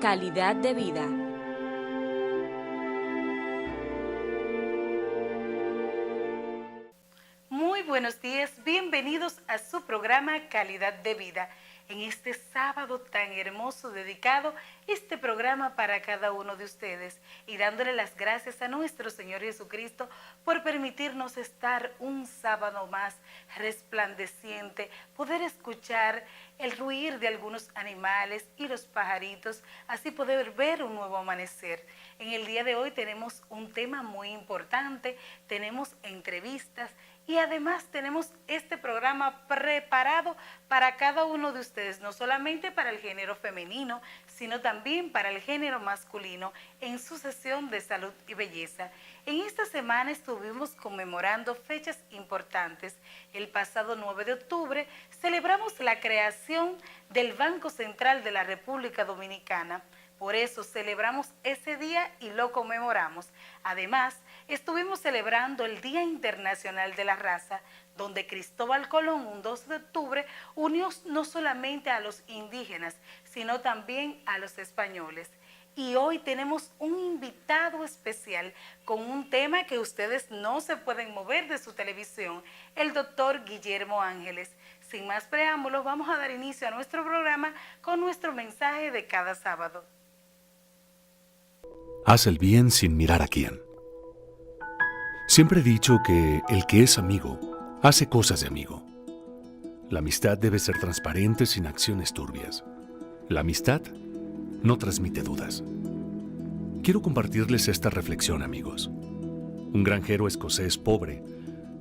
Calidad de vida. Muy buenos días, bienvenidos a su programa Calidad de Vida. En este sábado tan hermoso dedicado este programa para cada uno de ustedes y dándole las gracias a nuestro Señor Jesucristo por permitirnos estar un sábado más resplandeciente, poder escuchar el ruir de algunos animales y los pajaritos, así poder ver un nuevo amanecer. En el día de hoy tenemos un tema muy importante, tenemos entrevistas y además tenemos este programa preparado para cada uno de ustedes, no solamente para el género femenino, sino también para el género masculino en su sesión de salud y belleza. En esta semana estuvimos conmemorando fechas importantes. El pasado 9 de octubre celebramos la creación del Banco Central de la República Dominicana. Por eso celebramos ese día y lo conmemoramos. Además, estuvimos celebrando el Día Internacional de la Raza, donde Cristóbal Colón, un 12 de octubre, unió no solamente a los indígenas, sino también a los españoles. Y hoy tenemos un invitado especial con un tema que ustedes no se pueden mover de su televisión, el doctor Guillermo Ángeles. Sin más preámbulos, vamos a dar inicio a nuestro programa con nuestro mensaje de cada sábado. Haz el bien sin mirar a quién. Siempre he dicho que el que es amigo hace cosas de amigo. La amistad debe ser transparente sin acciones turbias. La amistad no transmite dudas. Quiero compartirles esta reflexión, amigos. Un granjero escocés pobre,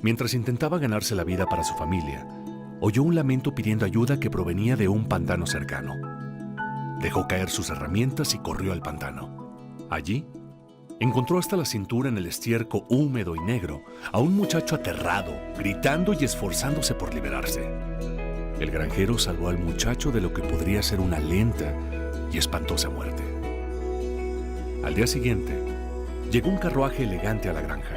mientras intentaba ganarse la vida para su familia, oyó un lamento pidiendo ayuda que provenía de un pantano cercano. Dejó caer sus herramientas y corrió al pantano. Allí, encontró hasta la cintura en el estiércol húmedo y negro a un muchacho aterrado, gritando y esforzándose por liberarse. El granjero salvó al muchacho de lo que podría ser una lenta y espantosa muerte. Al día siguiente, llegó un carruaje elegante a la granja.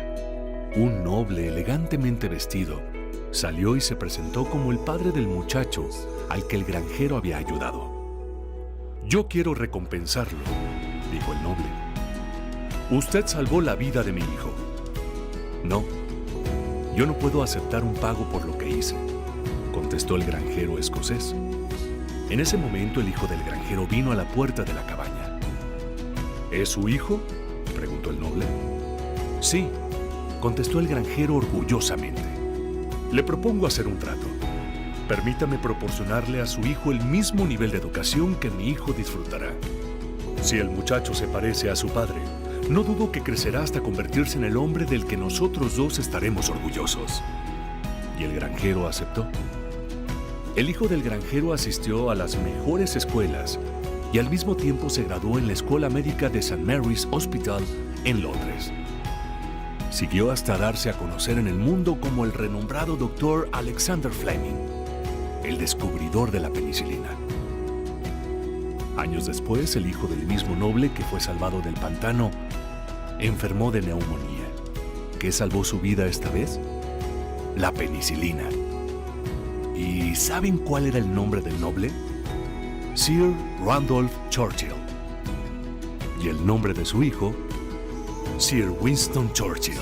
Un noble elegantemente vestido salió y se presentó como el padre del muchacho al que el granjero había ayudado. «Yo quiero recompensarlo», dijo el noble. «Usted salvó la vida de mi hijo». «No, yo no puedo aceptar un pago por lo que hice», contestó el granjero escocés. En ese momento el hijo del granjero vino a la puerta de la cabaña. «¿Es su hijo?», preguntó el noble. «Sí», contestó el granjero orgullosamente. «Le propongo hacer un trato. Permítame proporcionarle a su hijo el mismo nivel de educación que mi hijo disfrutará. Si el muchacho se parece a su padre, no dudo que crecerá hasta convertirse en el hombre del que nosotros dos estaremos orgullosos». Y el granjero aceptó. El hijo del granjero asistió a las mejores escuelas y al mismo tiempo se graduó en la Escuela Médica de St. Mary's Hospital en Londres. Siguió hasta darse a conocer en el mundo como el renombrado doctor Alexander Fleming, el descubridor de la penicilina. Años después, el hijo del mismo noble que fue salvado del pantano enfermó de neumonía. ¿Qué salvó su vida esta vez? La penicilina. ¿Y saben cuál era el nombre del noble? Sir Randolph Churchill. Y el nombre de su hijo, Sir Winston Churchill.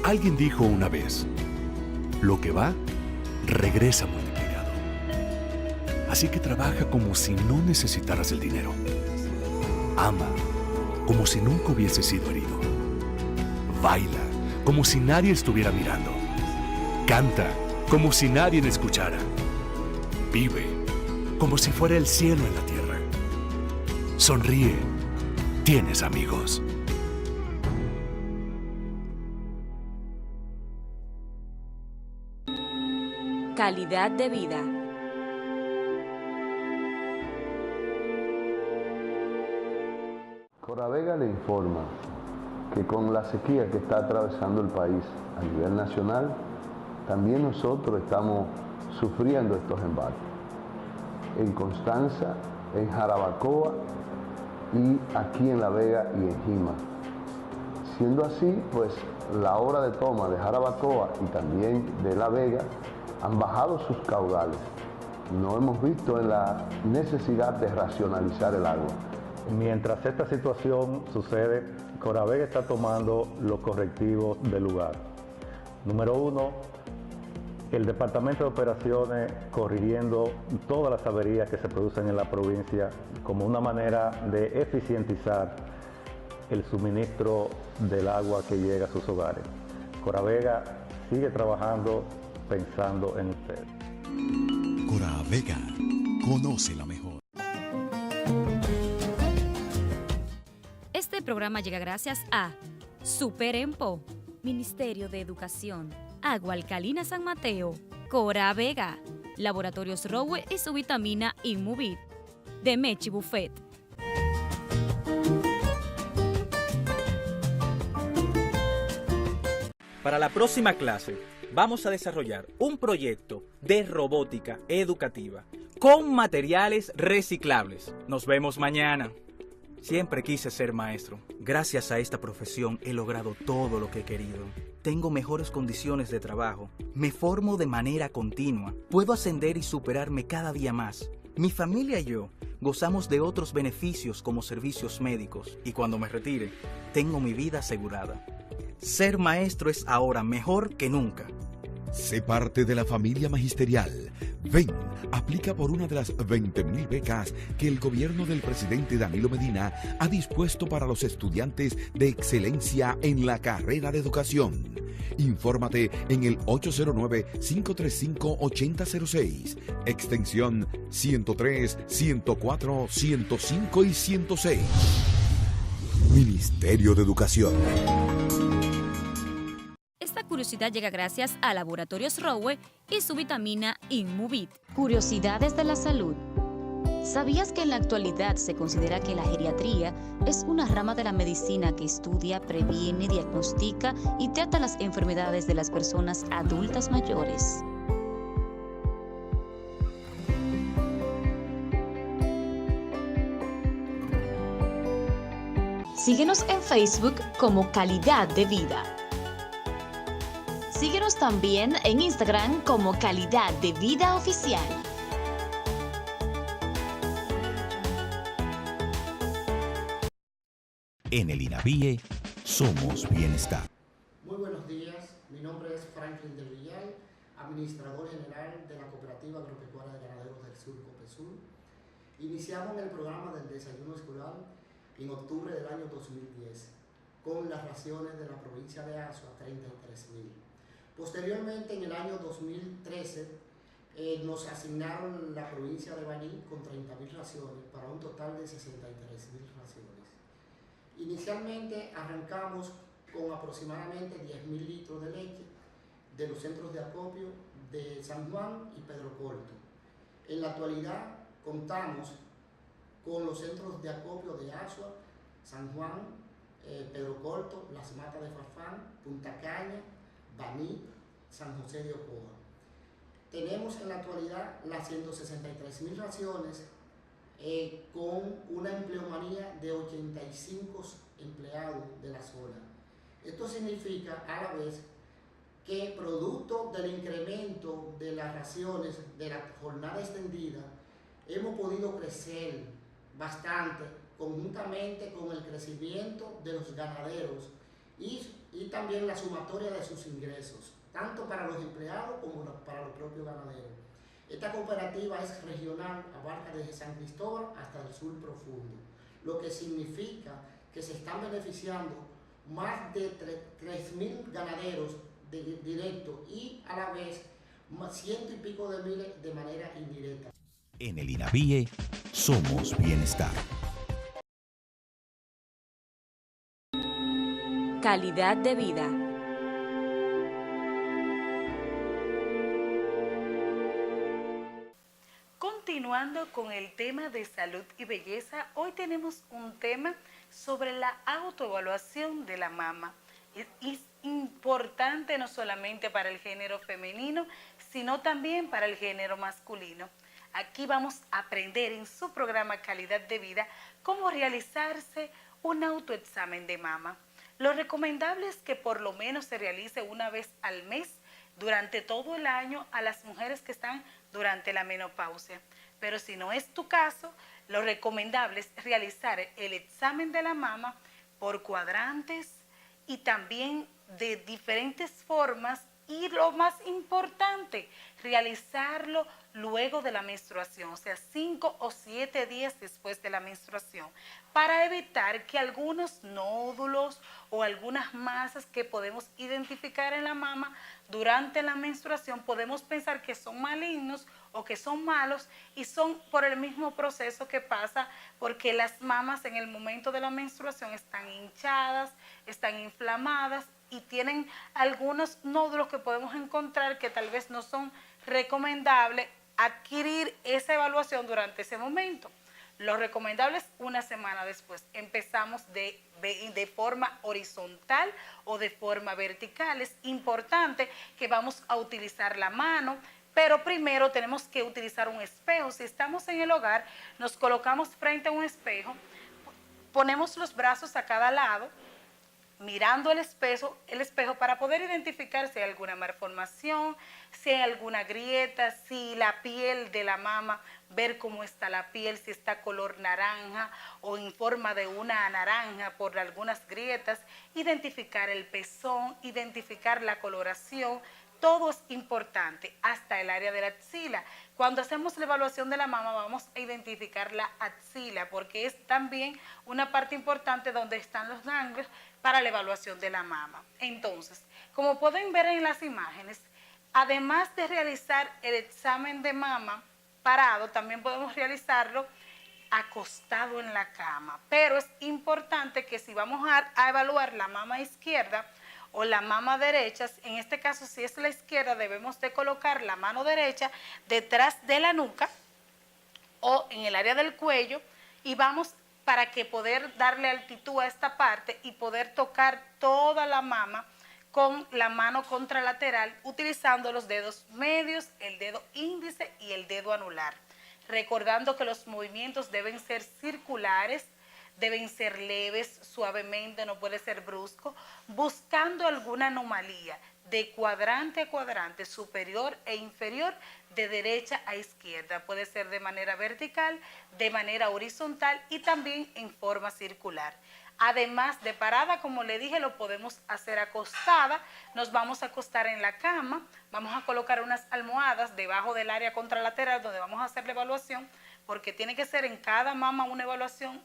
Alguien dijo una vez, lo que va, regresa multiplicado. Así que trabaja como si no necesitaras el dinero. Ama como si nunca hubiese sido herido. Baila como si nadie estuviera mirando. Canta como si nadie le escuchara. Vive como si fuera el cielo en la tierra. Sonríe. Tienes amigos. Calidad de vida. Coravega le informa que con la sequía que está atravesando el país a nivel nacional, también nosotros estamos sufriendo estos embates. En Constanza, en Jarabacoa y aquí en La Vega y en Jima. Siendo así, pues la hora de toma de Jarabacoa y también de La Vega han bajado sus caudales. No hemos visto en la necesidad de racionalizar el agua. Mientras esta situación sucede, Coravega está tomando los correctivos del lugar. Número 1, el Departamento de Operaciones corrigiendo todas las averías que se producen en la provincia como una manera de eficientizar el suministro del agua que llega a sus hogares. Coravega sigue trabajando pensando en usted. Coravega, conoce la mejor. Este programa llega gracias a Super Empo, Ministerio de Educación, Agua Alcalina San Mateo, Coravega, Laboratorios Rowe y su vitamina Inmovit, Demechi Buffet. Para la próxima clase vamos a desarrollar un proyecto de robótica educativa con materiales reciclables. Nos vemos mañana. Siempre quise ser maestro. Gracias a esta profesión he logrado todo lo que he querido. Tengo mejores condiciones de trabajo. Me formo de manera continua. Puedo ascender y superarme cada día más. Mi familia y yo gozamos de otros beneficios como servicios médicos. Y cuando me retire, tengo mi vida asegurada. Ser maestro es ahora mejor que nunca. Sé parte de la familia magisterial. Ven, aplica por una de las 20.000 becas que el gobierno del presidente Danilo Medina ha dispuesto para los estudiantes de excelencia en la carrera de educación. Infórmate en el 809-535-8006, extensión 103, 104, 105 y 106. Ministerio de Educación. Esta curiosidad llega gracias a Laboratorios Rowe y su vitamina Inmovit. Curiosidades de la salud. ¿Sabías que en la actualidad se considera que la geriatría es una rama de la medicina que estudia, previene, diagnostica y trata las enfermedades de las personas adultas mayores? Síguenos en Facebook como Calidad de Vida. Síguenos también en Instagram como Calidad de Vida Oficial. En el INAVIE somos bienestar. Muy buenos días, mi nombre es Franklin del Villal, administrador general de la Cooperativa Agropecuaria de Ganaderos del Sur, COPESUR. Iniciamos el programa del desayuno escolar en octubre del año 2010 con las raciones de la provincia de Azua, 33.000. Posteriormente, en el año 2013, nos asignaron la provincia de Baní con 30.000 raciones para un total de 63.000 raciones. Inicialmente arrancamos con aproximadamente 10.000 litros de leche de los centros de acopio de San Juan y Pedro Corto. En la actualidad contamos con los centros de acopio de Azua, San Juan, Pedro Corto, Las Matas de Farfán, Punta Caña, Baní, San José de Ocoa. Tenemos en la actualidad las 163.000 raciones con una empleomanía de 85 empleados de la zona. Esto significa a la vez que producto del incremento de las raciones de la jornada extendida hemos podido crecer bastante conjuntamente con el crecimiento de los ganaderos y también la sumatoria de sus ingresos, tanto para los empleados como para los propios ganaderos. Esta cooperativa es regional, abarca desde San Cristóbal hasta el sur profundo, lo que significa que se están beneficiando más de 3.000 ganaderos directos y a la vez ciento y pico de miles de manera indirecta. En el INAVIE somos bienestar. Calidad de vida. Continuando con el tema de salud y belleza, hoy tenemos un tema sobre la autoevaluación de la mama. Es importante no solamente para el género femenino, sino también para el género masculino. Aquí vamos a aprender en su programa Calidad de Vida cómo realizarse un autoexamen de mama. Lo recomendable es que por lo menos se realice una vez al mes durante todo el año a las mujeres que están durante la menopausia. Pero si no es tu caso, lo recomendable es realizar el examen de la mama por cuadrantes y también de diferentes formas, y lo más importante, realizarlo luego de la menstruación, o sea, 5 o 7 días después de la menstruación, para evitar que algunos nódulos o algunas masas que podemos identificar en la mama durante la menstruación, podemos pensar que son malignos o que son malos, y son por el mismo proceso que pasa porque las mamas en el momento de la menstruación están hinchadas, están inflamadas y tienen algunos nódulos que podemos encontrar que tal vez no son recomendables adquirir esa evaluación durante ese momento. Lo recomendable es una semana después. Empezamos de forma horizontal o de forma vertical. Es importante que vamos a utilizar la mano, pero primero tenemos que utilizar un espejo. Si estamos en el hogar, nos colocamos frente a un espejo, ponemos los brazos a cada lado, mirando el espejo para poder identificar si hay alguna malformación, si hay alguna grieta, si la piel de la mama, ver cómo está la piel, si está color naranja o en forma de una naranja por algunas grietas, identificar el pezón, identificar la coloración. Todo es importante, hasta el área de la axila. Cuando hacemos la evaluación de la mama vamos a identificar la axila, porque es también una parte importante donde están los ganglios para la evaluación de la mama. Entonces, como pueden ver en las imágenes, además de realizar el examen de mama parado, también podemos realizarlo acostado en la cama. Pero es importante que si vamos a evaluar la mama izquierda o la mama derecha, en este caso si es la izquierda, debemos de colocar la mano derecha detrás de la nuca o en el área del cuello, y vamos para que poder darle altitud a esta parte y poder tocar toda la mama con la mano contralateral utilizando los dedos medios, el dedo índice y el dedo anular. Recordando que los movimientos deben ser circulares, deben ser leves, suavemente, no puede ser brusco, buscando alguna anomalía de cuadrante a cuadrante, superior e inferior, de derecha a izquierda. Puede ser de manera vertical, de manera horizontal y también en forma circular. Además de parada, como le dije, lo podemos hacer acostada. Nos vamos a acostar en la cama, vamos a colocar unas almohadas debajo del área contralateral donde vamos a hacer la evaluación, porque tiene que ser en cada mama una evaluación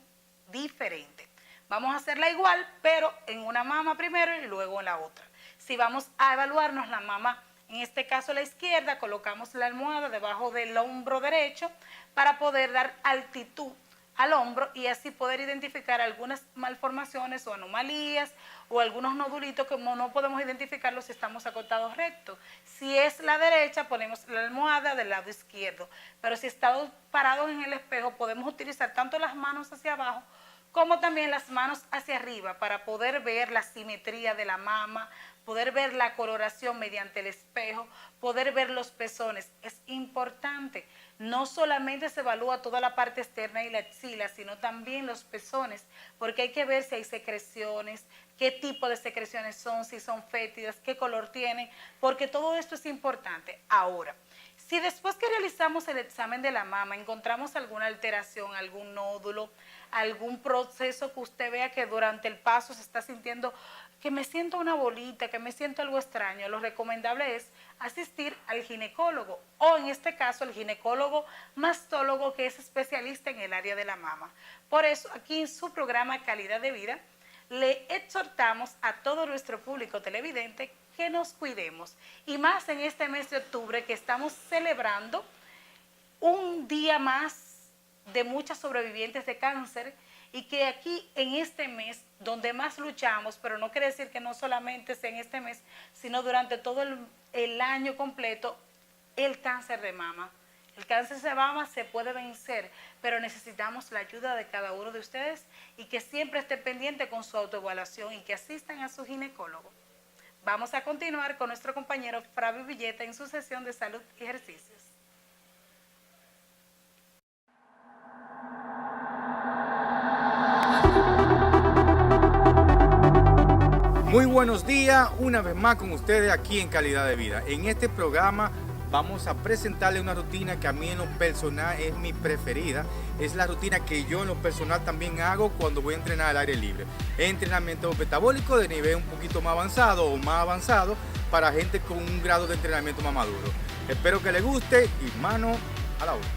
diferente. Vamos a hacerla igual, pero en una mama primero y luego en la otra. Si vamos a evaluarnos la mama, en este caso la izquierda, colocamos la almohada debajo del hombro derecho para poder dar altitud al hombro y así poder identificar algunas malformaciones o anomalías o algunos nodulitos que no podemos identificarlos si estamos acostados rectos. Si es la derecha, ponemos la almohada del lado izquierdo, pero si estamos parados en el espejo, podemos utilizar tanto las manos hacia abajo como también las manos hacia arriba para poder ver la simetría de la mama, poder ver la coloración mediante el espejo, poder ver los pezones. Es importante, no solamente se evalúa toda la parte externa y la axila, sino también los pezones, porque hay que ver si hay secreciones, qué tipo de secreciones son, si son fétidas, qué color tienen, porque todo esto es importante. Ahora, si después que realizamos el examen de la mama encontramos alguna alteración, algún nódulo, algún proceso que usted vea que durante el paso se está sintiendo que me siento una bolita, que me siento algo extraño, lo recomendable es asistir al ginecólogo o en este caso el ginecólogo mastólogo, que es especialista en el área de la mama. Por eso aquí en su programa Calidad de Vida le exhortamos a todo nuestro público televidente que nos cuidemos, y más en este mes de octubre que estamos celebrando un día más de muchas sobrevivientes de cáncer, y que aquí en este mes donde más luchamos, pero no quiere decir que no solamente sea en este mes, sino durante todo el año completo, el cáncer de mama. El cáncer de mama se puede vencer, pero necesitamos la ayuda de cada uno de ustedes y que siempre esté pendiente con su autoevaluación y que asistan a su ginecólogo. Vamos a continuar con nuestro compañero Fabio Villeta en su sesión de salud y ejercicios. Muy buenos días, una vez más con ustedes aquí en Calidad de Vida. En este programa vamos a presentarle una rutina que a mí en lo personal es mi preferida. Es la rutina que yo en lo personal también hago cuando voy a entrenar al aire libre. Entrenamiento metabólico de nivel un poquito más avanzado o más avanzado para gente con un grado de entrenamiento más maduro. Espero que les guste y mano a la obra.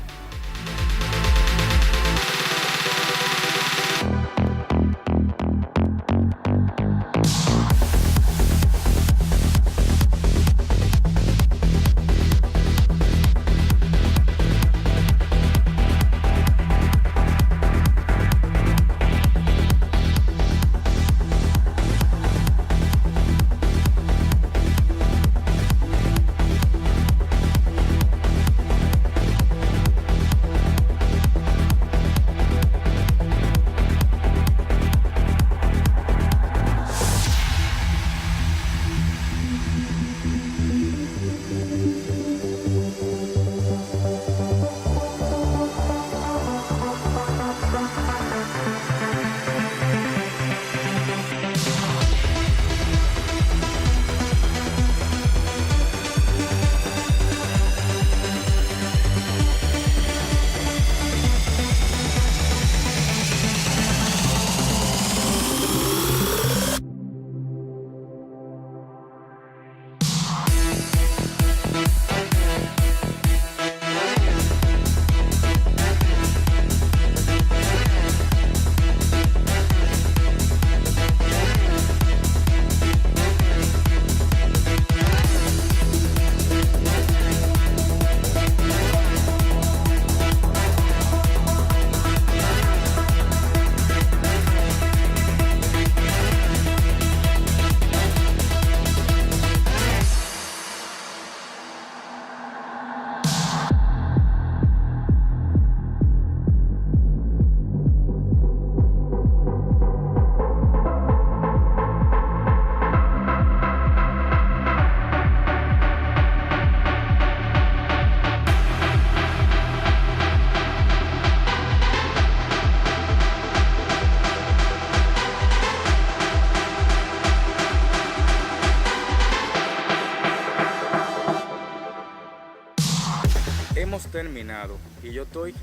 Hemos terminado y yo estoy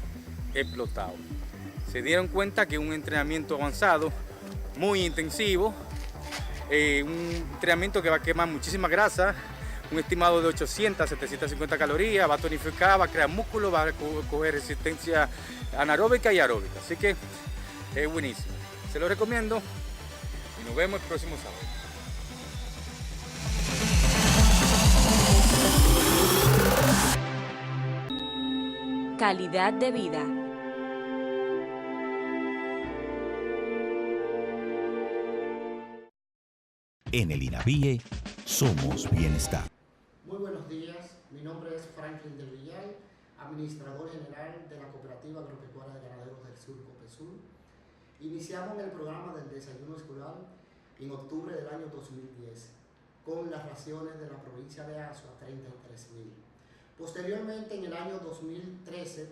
explotado. Se dieron cuenta que un entrenamiento avanzado, muy intensivo, un entrenamiento que va a quemar muchísima grasa, un estimado de 800 a 750 calorías, va a tonificar, va a crear músculo, va a coger resistencia anaeróbica y aeróbica. Así que es buenísimo. Se lo recomiendo y nos vemos el próximo sábado. Calidad de vida. En el INAVIE somos bienestar. Muy buenos días, mi nombre es Franklin del Villal, administrador general de la Cooperativa Agropecuaria de Ganaderos del Sur, COPESUR. Iniciamos el programa del desayuno escolar en octubre del año 2010 con las raciones de la provincia de Azua, 33.000. Posteriormente, en el año 2013,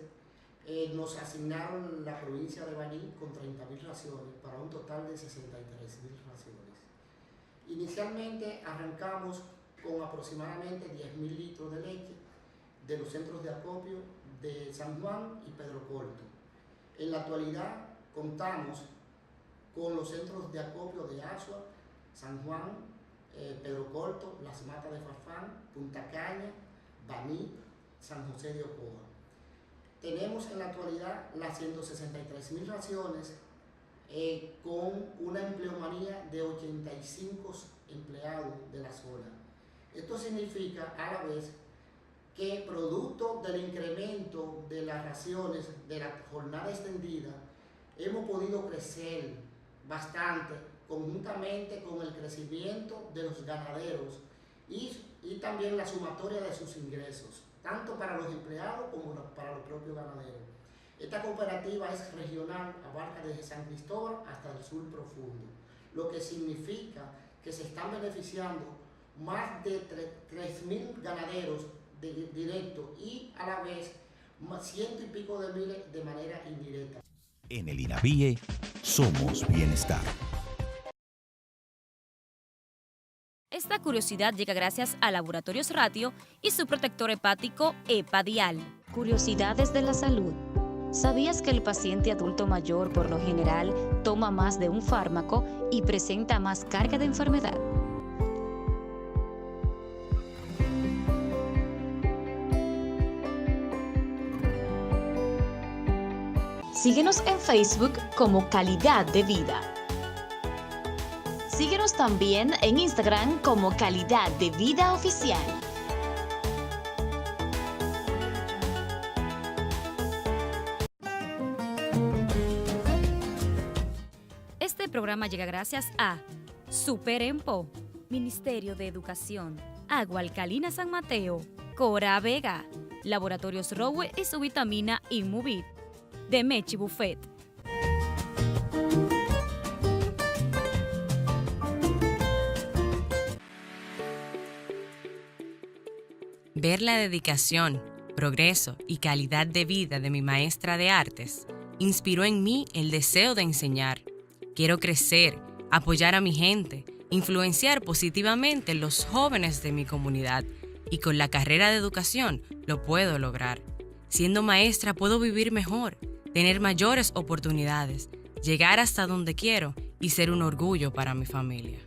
nos asignaron la provincia de Baní con 30.000 raciones para un total de 63.000 raciones. Inicialmente arrancamos con aproximadamente 10.000 litros de leche de los centros de acopio de San Juan y Pedro Corto. En la actualidad contamos con los centros de acopio de Azua, San Juan, Pedro Corto, Las Matas de Farfán, Punta Caña, Baní, San José de Ocoa. Tenemos en la actualidad las 163.000 raciones con una empleomanía de 85 empleados de la zona. Esto significa a la vez que producto del incremento de las raciones de la jornada extendida hemos podido crecer bastante conjuntamente con el crecimiento de los ganaderos y también la sumatoria de sus ingresos, tanto para los empleados como para los propios ganaderos. Esta cooperativa es regional, abarca desde San Cristóbal hasta el sur profundo, lo que significa que se están beneficiando más de 3.000 ganaderos directos y a la vez 100 y pico de miles de manera indirecta. En el INAVIE somos bienestar. Esta curiosidad llega gracias a Laboratorios Ratio y su protector hepático Hepadial. Curiosidades de la salud. ¿Sabías que el paciente adulto mayor por lo general toma más de un fármaco y presenta más carga de enfermedad? Síguenos en Facebook como Calidad de Vida. Síguenos también en Instagram como Calidad de Vida Oficial. Este programa llega gracias a Super Empo, Ministerio de Educación, Agua Alcalina San Mateo, Cora Vega, Laboratorios Rowe y su vitamina Inmovit, de Mechi Buffet. Ver la dedicación, progreso y calidad de vida de mi maestra de artes inspiró en mí el deseo de enseñar. Quiero crecer, apoyar a mi gente, influenciar positivamente los jóvenes de mi comunidad y con la carrera de educación lo puedo lograr. Siendo maestra puedo vivir mejor, tener mayores oportunidades, llegar hasta donde quiero y ser un orgullo para mi familia.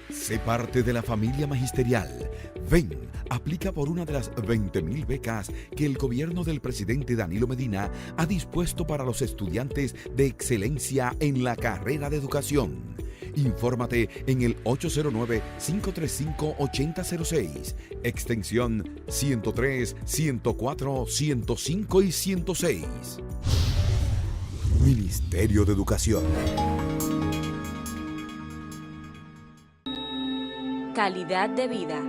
Sé parte de la familia magisterial. Ven, aplica por una de las 20.000 becas que el gobierno del presidente Danilo Medina ha dispuesto para los estudiantes de excelencia en la carrera de educación. Infórmate en el 809-535-8006, extensión 103, 104, 105 y 106. Ministerio de Educación. Calidad de vida.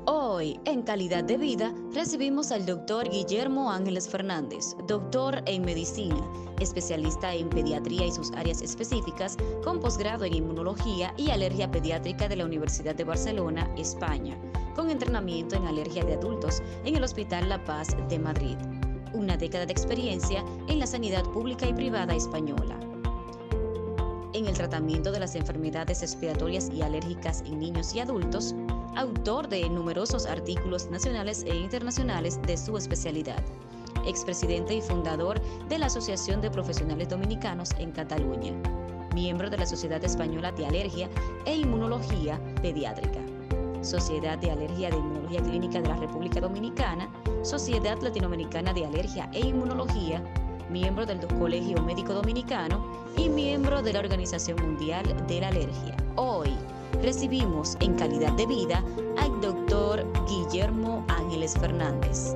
Hoy, en Calidad de Vida, recibimos al doctor Guillermo Ángeles Fernández, doctor en medicina, especialista en pediatría y sus áreas específicas, con posgrado en inmunología y alergia pediátrica de la Universidad de Barcelona, España, con entrenamiento en alergia de adultos en el Hospital La Paz de Madrid. Una década de experiencia en la sanidad pública y privada española. En el tratamiento de las enfermedades respiratorias y alérgicas en niños y adultos, autor de numerosos artículos nacionales e internacionales de su especialidad, expresidente y fundador de la Asociación de Profesionales Dominicanos en Cataluña, miembro de la Sociedad Española de Alergia e Inmunología Pediátrica, Sociedad de Alergia de Inmunología Clínica de la República Dominicana, Sociedad Latinoamericana de Alergia e Inmunología, miembro del Colegio Médico Dominicano y miembro de la Organización Mundial de la Alergia. Hoy recibimos en Calidad de Vida al doctor Guillermo Ángeles Fernández.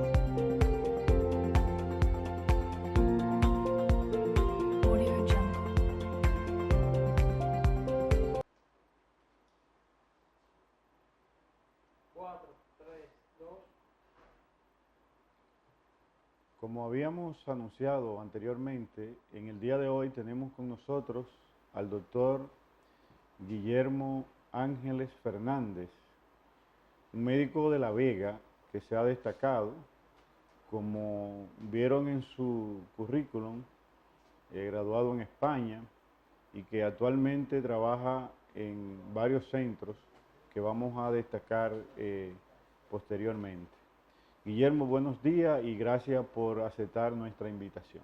Como habíamos anunciado anteriormente, en el día de hoy tenemos con nosotros al doctor Guillermo Ángeles Fernández, un médico de La Vega que se ha destacado, como vieron en su currículum, graduado en España y que actualmente trabaja en varios centros que vamos a destacar posteriormente. Guillermo, buenos días y gracias por aceptar nuestra invitación.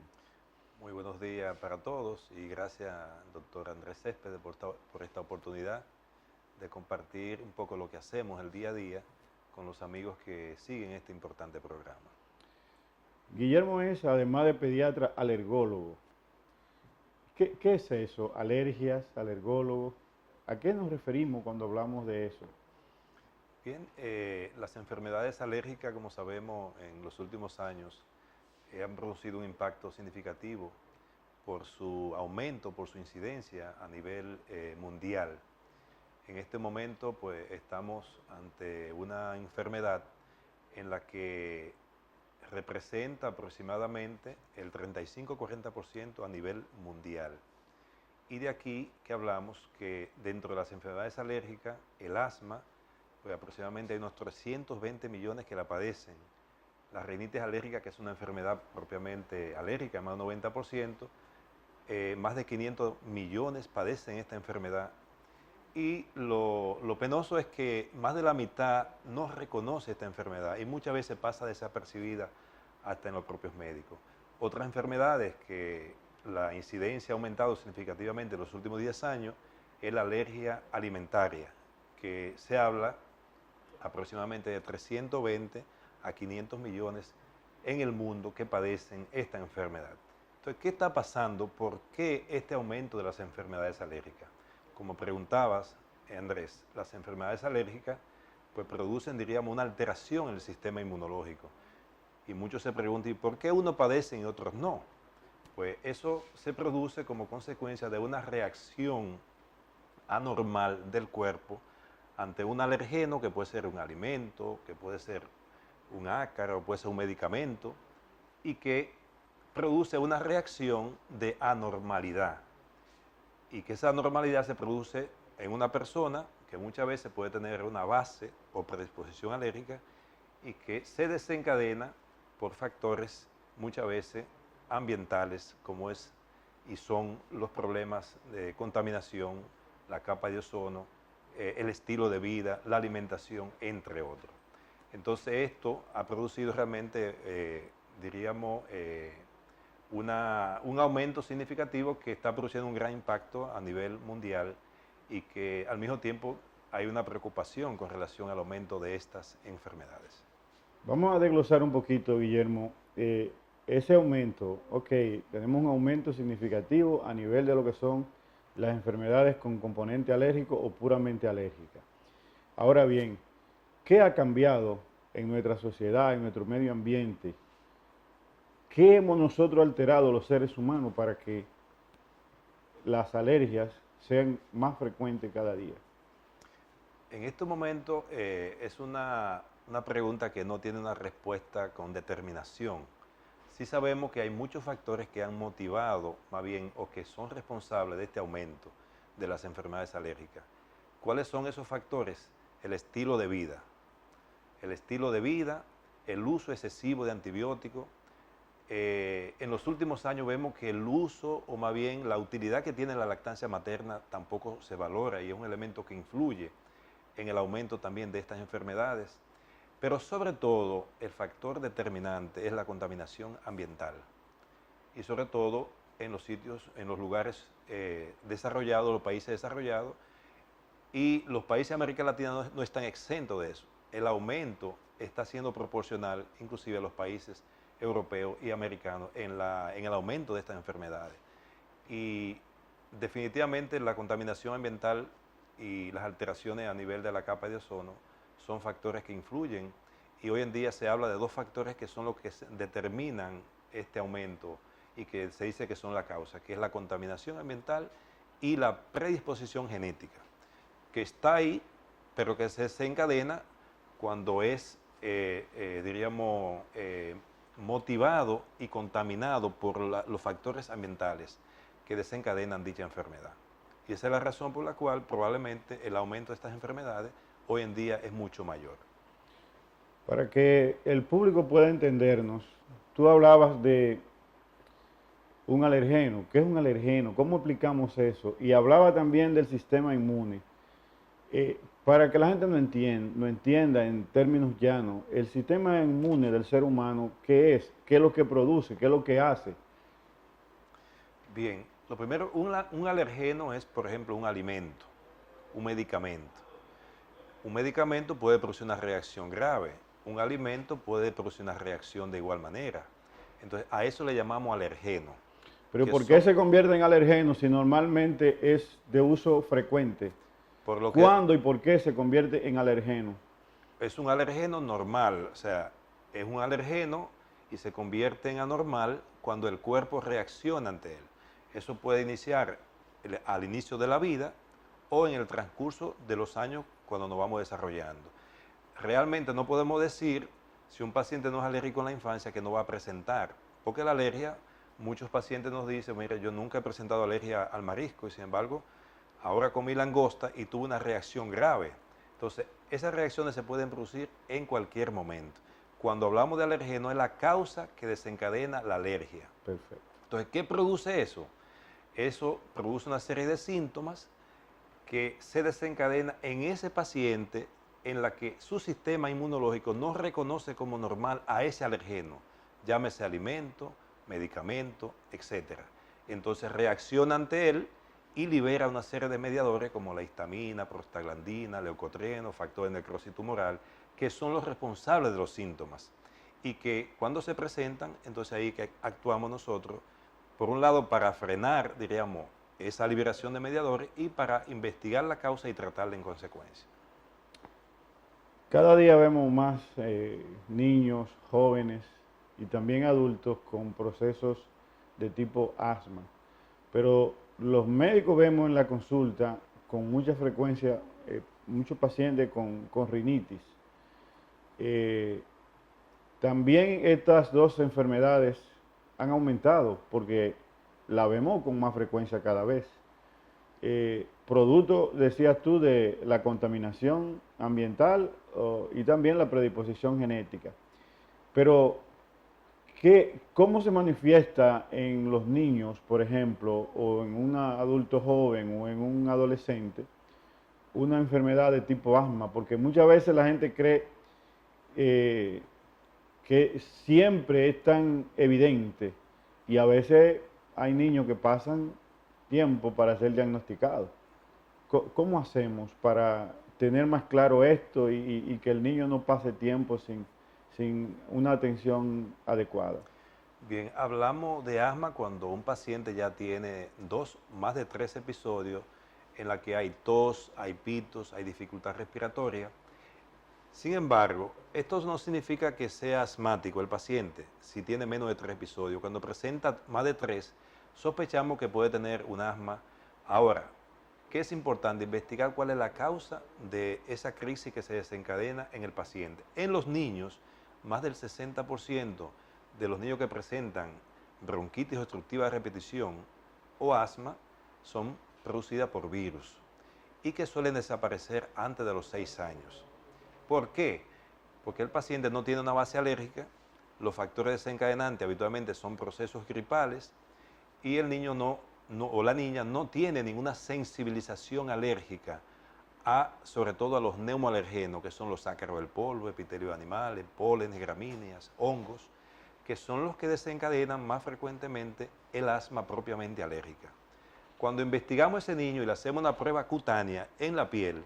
Muy buenos días para todos y gracias, doctor Andrés Céspedes, por esta oportunidad de compartir un poco lo que hacemos el día a día con los amigos que siguen este importante programa. Guillermo es, además de pediatra, alergólogo. ¿Qué es eso? Alergias, alergólogos. ¿A qué nos referimos cuando hablamos de eso? Bien, las enfermedades alérgicas, como sabemos, en los últimos años han producido un impacto significativo por su aumento, por su incidencia a nivel mundial. En este momento, pues, estamos ante una enfermedad en la que representa aproximadamente el 35-40% a nivel mundial. Y de aquí que hablamos que dentro de las enfermedades alérgicas, el asma, pues aproximadamente hay unos 320 millones que la padecen, La rinitis alérgica, que es una enfermedad propiamente alérgica, más del 90%, más de 500 millones padecen esta enfermedad. Y lo penoso es que más de la mitad no reconoce esta enfermedad y muchas veces pasa desapercibida hasta en los propios médicos. Otras enfermedades que la incidencia ha aumentado significativamente en los últimos 10 años es la alergia alimentaria, que se habla aproximadamente de 320 a 500 millones en el mundo que padecen esta enfermedad. Entonces, ¿qué está pasando? ¿Por qué este aumento de las enfermedades alérgicas? Como preguntabas, Andrés, las enfermedades alérgicas pues producen, diríamos, una alteración en el sistema inmunológico. Y muchos se preguntan, ¿y por qué unos padecen y otros no? Pues eso se produce como consecuencia de una reacción anormal del cuerpo ante un alergeno, que puede ser un alimento, que puede ser un ácaro, puede ser un medicamento, y que produce una reacción de anormalidad. Y que esa anormalidad se produce en una persona que muchas veces puede tener una base o predisposición alérgica y que se desencadena por factores muchas veces ambientales, como es y son los problemas de contaminación, la capa de ozono, el estilo de vida, la alimentación, entre otros. Entonces esto ha producido realmente, diríamos, un aumento significativo que está produciendo un gran impacto a nivel mundial y que al mismo tiempo hay una preocupación con relación al aumento de estas enfermedades. Vamos a desglosar un poquito, Guillermo, ese aumento. Ok, tenemos un aumento significativo a nivel de lo que son las enfermedades con componente alérgico o puramente alérgica. Ahora bien, ¿qué ha cambiado en nuestra sociedad, en nuestro medio ambiente? ¿Qué hemos nosotros alterado los seres humanos para que las alergias sean más frecuentes cada día? En estos momentos es una pregunta que no tiene una respuesta con determinación. Sí sabemos que hay muchos factores que han motivado, más bien, o que son responsables de este aumento de las enfermedades alérgicas. ¿Cuáles son esos factores? El estilo de vida. El estilo de vida, el uso excesivo de antibióticos. En los últimos años vemos que el uso, o más bien la utilidad que tiene la lactancia materna tampoco se valora y es un elemento que influye en el aumento también de estas enfermedades. Pero sobre todo, el factor determinante es la contaminación ambiental. Y sobre todo en los sitios, en los lugares desarrollados, los países desarrollados, y los países de América Latina no están exentos de eso. El aumento está siendo proporcional, inclusive a los países europeos y americanos, en el aumento de estas enfermedades. Y definitivamente la contaminación ambiental y las alteraciones a nivel de la capa de ozono son factores que influyen, y hoy en día se habla de dos factores que son los que determinan este aumento y que se dice que son la causa, que es la contaminación ambiental y la predisposición genética, que está ahí, pero que se desencadena cuando es, diríamos, motivado y contaminado por los factores ambientales que desencadenan dicha enfermedad. Y esa es la razón por la cual probablemente el aumento de estas enfermedades hoy en día es mucho mayor. Para que el público pueda entendernos, tú hablabas de un alergeno. ¿Qué es un alergeno? ¿Cómo aplicamos eso? Y hablaba también del sistema inmune. Para que la gente lo entienda en términos llanos, el sistema inmune del ser humano, ¿qué es? ¿Qué es lo que produce? ¿Qué es lo que hace? Bien, lo primero, un alergeno es, por ejemplo, un alimento, un medicamento. Un medicamento puede producir una reacción grave, un alimento puede producir una reacción de igual manera. Entonces, a eso le llamamos alergeno. Pero ¿por qué se convierte en alergeno si normalmente es de uso frecuente? ¿Cuándo y por qué se convierte en alergeno? Es un alergeno normal, o sea, es un alergeno y se convierte en anormal cuando el cuerpo reacciona ante él. Eso puede iniciar al inicio de la vida o en el transcurso de los años cuando nos vamos desarrollando. Realmente no podemos decir si un paciente no es alérgico en la infancia que no va a presentar, porque la alergia, muchos pacientes nos dicen, mira, yo nunca he presentado alergia al marisco y sin embargo, ahora comí langosta y tuve una reacción grave. Entonces, esas reacciones se pueden producir en cualquier momento. Cuando hablamos de alergeno, es la causa que desencadena la alergia. Perfecto. Entonces, ¿qué produce eso? Eso produce una serie de síntomas que se desencadena en ese paciente en la que su sistema inmunológico no reconoce como normal a ese alergeno, llámese alimento, medicamento, etc. Entonces reacciona ante él y libera una serie de mediadores como la histamina, prostaglandina, leucotrieno, factor de necrosis tumoral, que son los responsables de los síntomas y que cuando se presentan, entonces ahí que actuamos nosotros, por un lado para frenar, diríamos, esa liberación de mediadores y para investigar la causa y tratarla en consecuencia. Cada día vemos más niños, jóvenes y también adultos con procesos de tipo asma, pero los médicos vemos en la consulta con mucha frecuencia muchos pacientes con rinitis. También estas dos enfermedades han aumentado porque la vemos con más frecuencia cada vez. Producto, decías tú, de la contaminación ambiental y también la predisposición genética. Pero, ¿cómo se manifiesta en los niños, por ejemplo, o en un adulto joven o en un adolescente, una enfermedad de tipo asma? Porque muchas veces la gente cree que siempre es tan evidente y a veces hay niños que pasan tiempo para ser diagnosticados. ¿Cómo hacemos para tener más claro esto y que el niño no pase tiempo sin una atención adecuada? Bien, hablamos de asma cuando un paciente ya tiene más de 3 episodios en la que hay tos, hay pitos, hay dificultad respiratoria. Sin embargo, esto no significa que sea asmático el paciente si tiene menos de 3 episodios. Cuando presenta más de 3, sospechamos que puede tener un asma. Ahora, ¿qué es importante? Investigar cuál es la causa de esa crisis que se desencadena en el paciente. En los niños, más del 60% de los niños que presentan bronquitis obstructiva de repetición o asma son producidas por virus y que suelen desaparecer antes de los 6 años. ¿Por qué? Porque el paciente no tiene una base alérgica, los factores desencadenantes habitualmente son procesos gripales y el niño o la niña no tiene ninguna sensibilización alérgica sobre todo a los neumoalergenos, que son los ácaros del polvo, epitelio de animales, pólenes, gramíneas, hongos, que son los que desencadenan más frecuentemente el asma propiamente alérgica. Cuando investigamos a ese niño y le hacemos una prueba cutánea en la piel,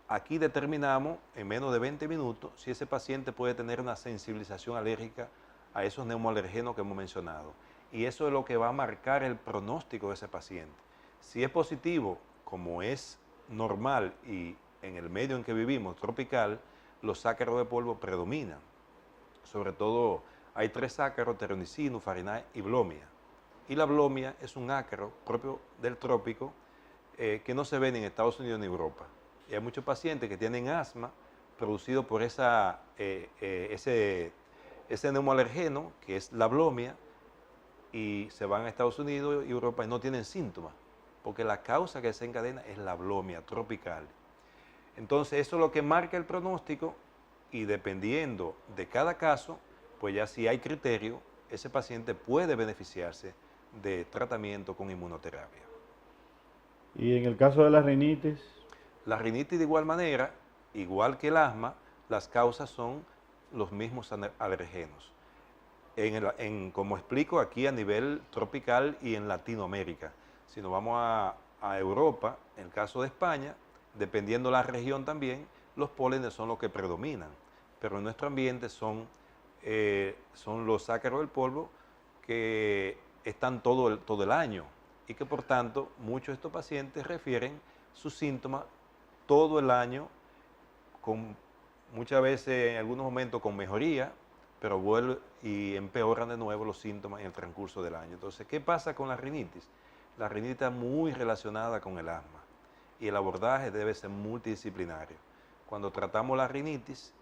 aquí determinamos en menos de 20 minutos si ese paciente puede tener una sensibilización alérgica a esos neumoalergenos que hemos mencionado. Y eso es lo que va a marcar el pronóstico de ese paciente. Si es positivo, como es normal y en el medio en que vivimos, tropical, los ácaros de polvo predominan. Sobre todo hay 3 ácaros, Therionicino, Farinae y Blomia. Y la Blomia es un ácaro propio del trópico que no se ve ni en Estados Unidos ni en Europa. Y hay muchos pacientes que tienen asma producido por ese neumoalergeno, que es la Blomia, y se van a Estados Unidos y Europa y no tienen síntomas, porque la causa que desencadena es la Blomia tropical. Entonces, eso es lo que marca el pronóstico y dependiendo de cada caso, pues ya si hay criterio, ese paciente puede beneficiarse de tratamiento con inmunoterapia. ¿Y en el caso de la rinitis? La rinitis de igual manera, igual que el asma, las causas son los mismos alergenos. Como explico, aquí a nivel tropical y en Latinoamérica. Si nos vamos a Europa, en el caso de España, dependiendo la región también, los pólenes son los que predominan. Pero en nuestro ambiente son los ácaros del polvo que están todo el año y que por tanto muchos de estos pacientes refieren sus síntomas todo el año, muchas veces en algunos momentos con mejoría, pero vuelve y empeoran de nuevo los síntomas en el transcurso del año. Entonces, ¿qué pasa con la rinitis? La rinitis está muy relacionada con el asma y el abordaje debe ser multidisciplinario. Cuando tratamos la rinitis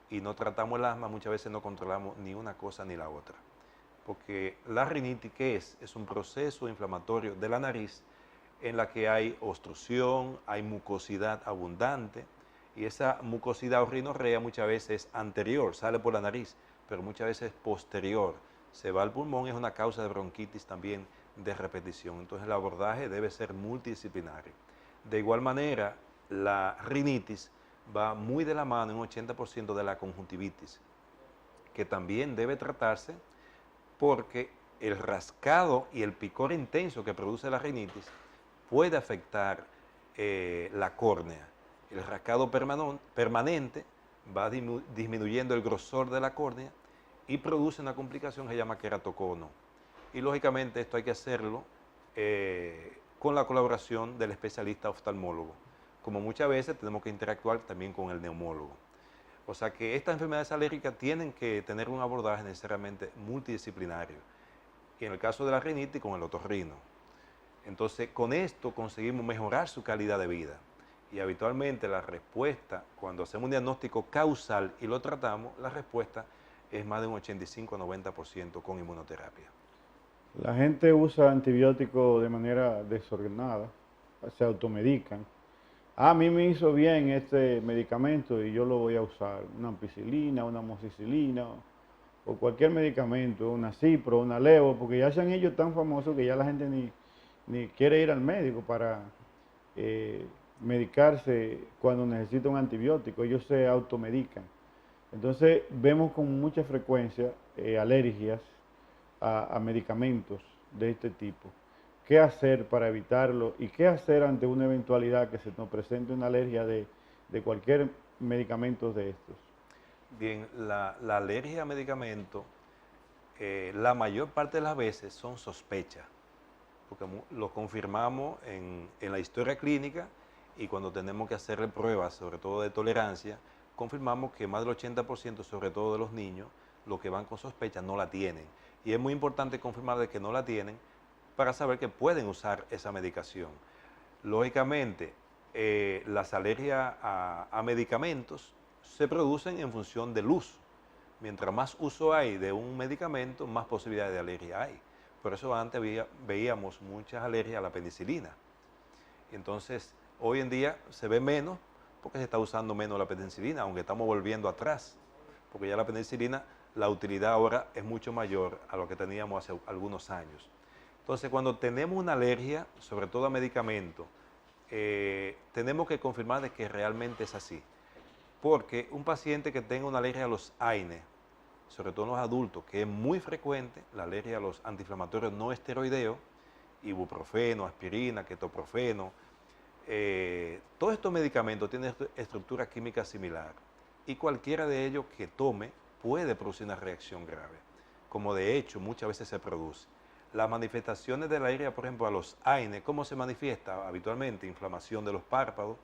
y no tratamos el asma, muchas veces no controlamos ni una cosa ni la otra. Porque la rinitis, ¿qué es? Es un proceso inflamatorio de la nariz en la que hay obstrucción, hay mucosidad abundante Y esa mucosidad o rinorrea muchas veces es anterior, sale por la nariz, pero muchas veces es posterior. Se va al pulmón, es una causa de bronquitis también de repetición. Entonces el abordaje debe ser multidisciplinario. De igual manera, la rinitis va muy de la mano en un 80% de la conjuntivitis, que también debe tratarse porque el rascado y el picor intenso que produce la rinitis puede afectar la córnea. El rascado permanente va disminuyendo el grosor de la córnea y produce una complicación que se llama queratocono. Y lógicamente esto hay que hacerlo con la colaboración del especialista oftalmólogo, como muchas veces tenemos que interactuar también con el neumólogo. O sea que estas enfermedades alérgicas tienen que tener un abordaje necesariamente multidisciplinario. Y en el caso de la rinitis, con el otorrino. Entonces, con esto conseguimos mejorar su calidad de vida. Y habitualmente la respuesta, cuando hacemos un diagnóstico causal y lo tratamos, la respuesta es más de un 85 a 90% con inmunoterapia. La gente usa antibióticos de manera desordenada, se automedican. A mí me hizo bien este medicamento y yo lo voy a usar, una ampicilina, una amoxicilina o cualquier medicamento, una cipro, una levo, porque ya se han hecho tan famosos que ya la gente ni quiere ir al médico para medicarse cuando necesita un antibiótico, ellos se automedican. Entonces vemos con mucha frecuencia alergias a medicamentos de este tipo. ¿Qué hacer para evitarlo y qué hacer ante una eventualidad que se nos presente una alergia de cualquier medicamento de estos? Bien, la alergia a medicamentos, la mayor parte de las veces son sospechas, porque lo confirmamos en la historia clínica y cuando tenemos que hacerle pruebas, sobre todo de tolerancia, confirmamos que más del 80%, sobre todo de los niños, los que van con sospecha no la tienen. Y es muy importante confirmar de que no la tienen para saber que pueden usar esa medicación. Lógicamente, las alergias a medicamentos se producen en función del uso. Mientras más uso hay de un medicamento, más posibilidades de alergia hay. Por eso antes veíamos muchas alergias a la penicilina. Entonces, hoy en día se ve menos porque se está usando menos la penicilina, aunque estamos volviendo atrás, porque ya la penicilina, la utilidad ahora es mucho mayor a lo que teníamos hace algunos años. Entonces, cuando tenemos una alergia, sobre todo a medicamentos, tenemos que confirmar de que realmente es así. Porque un paciente que tenga una alergia a los AINE, sobre todo en los adultos, que es muy frecuente, la alergia a los antiinflamatorios no esteroideos, ibuprofeno, aspirina, ketoprofeno, todos estos medicamentos tienen estructura química similar y cualquiera de ellos que tome puede producir una reacción grave, como de hecho muchas veces se produce. Las manifestaciones de la alergia, por ejemplo, a los AINE, ¿cómo se manifiesta habitualmente? Inflamación de los párpados,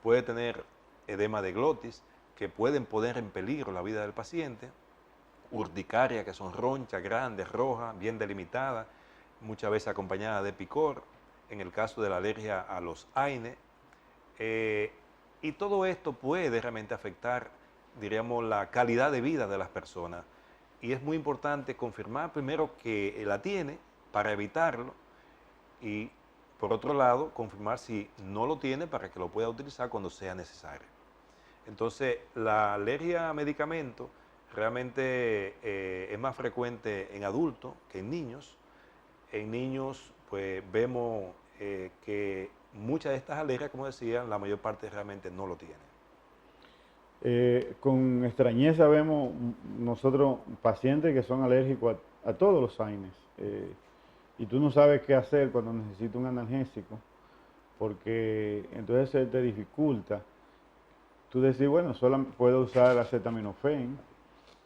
puede tener edema de glotis, que pueden poner en peligro la vida del paciente, urticaria, que son ronchas grandes, rojas, bien delimitadas, muchas veces acompañadas de picor, en el caso de la alergia a los AINE, y todo esto puede realmente afectar, diríamos, la calidad de vida de las personas. Y es muy importante confirmar primero que la tiene para evitarlo y, por otro lado, confirmar si no lo tiene para que lo pueda utilizar cuando sea necesario. Entonces, la alergia a medicamentos realmente es más frecuente en adultos que en niños. En niños, pues vemos que muchas de estas alergias, como decía, la mayor parte realmente no lo tienen. Con extrañeza vemos nosotros pacientes que son alérgicos a todos los AINES y tú no sabes qué hacer cuando necesitas un analgésico porque entonces se te dificulta. Tú decís, bueno, solo puedo usar acetaminofén,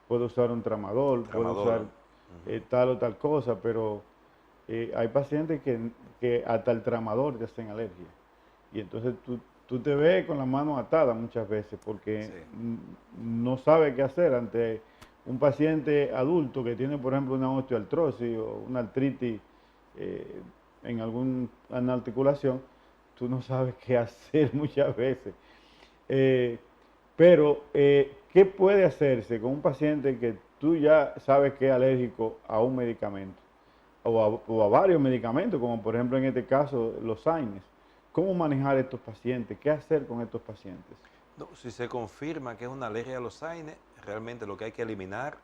puedo usar un tramadol, puedo usar tal o tal cosa, pero hay pacientes que hasta el tramador te hacen alergia y entonces tú te ves con las manos atadas muchas veces porque no sabes qué hacer ante un paciente adulto que tiene, por ejemplo, una osteoartrosis o una artritis en alguna articulación, tú no sabes qué hacer muchas veces. Pero, ¿qué puede hacerse con un paciente que tú ya sabes que es alérgico a un medicamento o a varios medicamentos, como por ejemplo en este caso los AINES? ¿Cómo manejar estos pacientes? ¿Qué hacer con estos pacientes? No, si se confirma que es una alergia a los AINE, realmente lo que hay que eliminar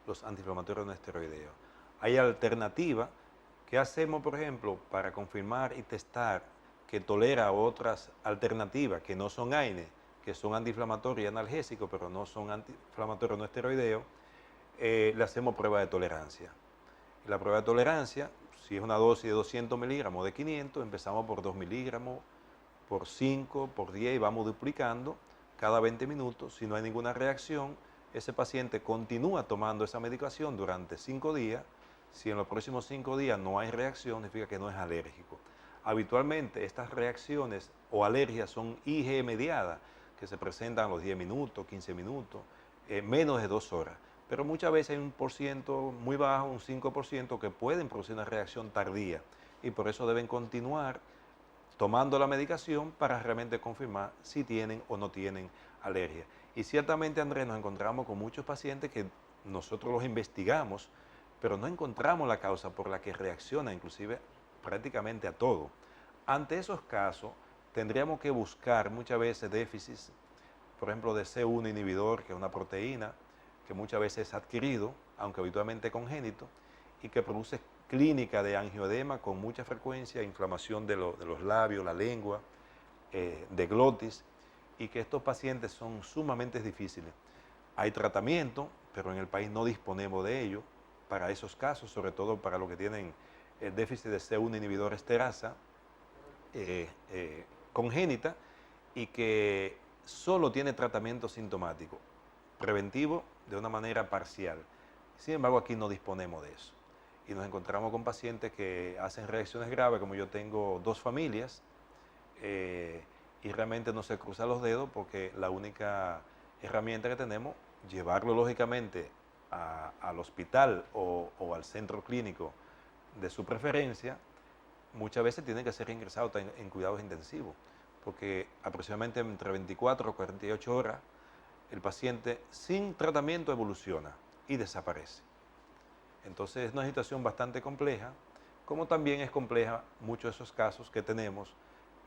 los antiinflamatorios no esteroideos. Hay alternativa. ¿Qué hacemos, por ejemplo, para confirmar y testar que tolera otras alternativas que no son AINE, que son antiinflamatorios y analgésicos, pero no son antiinflamatorios no esteroideos? Le hacemos prueba de tolerancia. Y la prueba de tolerancia, si es una dosis de 200 miligramos de 500, empezamos por 2 miligramos, por 5, por 10 y vamos duplicando cada 20 minutos. Si no hay ninguna reacción, ese paciente continúa tomando esa medicación durante 5 días. Si en los próximos 5 días no hay reacción, significa que no es alérgico. Habitualmente estas reacciones o alergias son IgE mediadas, que se presentan a los 10 minutos, 15 minutos, menos de 2 horas. Pero muchas veces hay un porciento muy bajo, un 5%, que pueden producir una reacción tardía y por eso deben continuar tomando la medicación para realmente confirmar si tienen o no tienen alergia. Y ciertamente, Andrés, nos encontramos con muchos pacientes que nosotros los investigamos, pero no encontramos la causa por la que reacciona, inclusive prácticamente a todo. Ante esos casos, tendríamos que buscar muchas veces déficits, por ejemplo, de C1 inhibidor, que es una proteína que muchas veces es adquirido, aunque habitualmente congénito, y que produce clínica de angioedema con mucha frecuencia, inflamación de los labios, la lengua, de glotis, y que estos pacientes son sumamente difíciles. Hay tratamiento, pero en el país no disponemos de ello para esos casos, sobre todo para los que tienen el déficit de C1 inhibidor esterasa congénita y que solo tiene tratamiento sintomático, preventivo de una manera parcial. Sin embargo, aquí no disponemos de eso. Y nos encontramos con pacientes que hacen reacciones graves, como yo tengo 2 familias, y realmente no se cruzan los dedos porque la única herramienta que tenemos, llevarlo lógicamente al hospital o al centro clínico de su preferencia, muchas veces tienen que ser ingresados en cuidados intensivos, porque aproximadamente entre 24 o 48 horas el paciente sin tratamiento evoluciona y desaparece. Entonces es una situación bastante compleja, como también es compleja muchos de esos casos que tenemos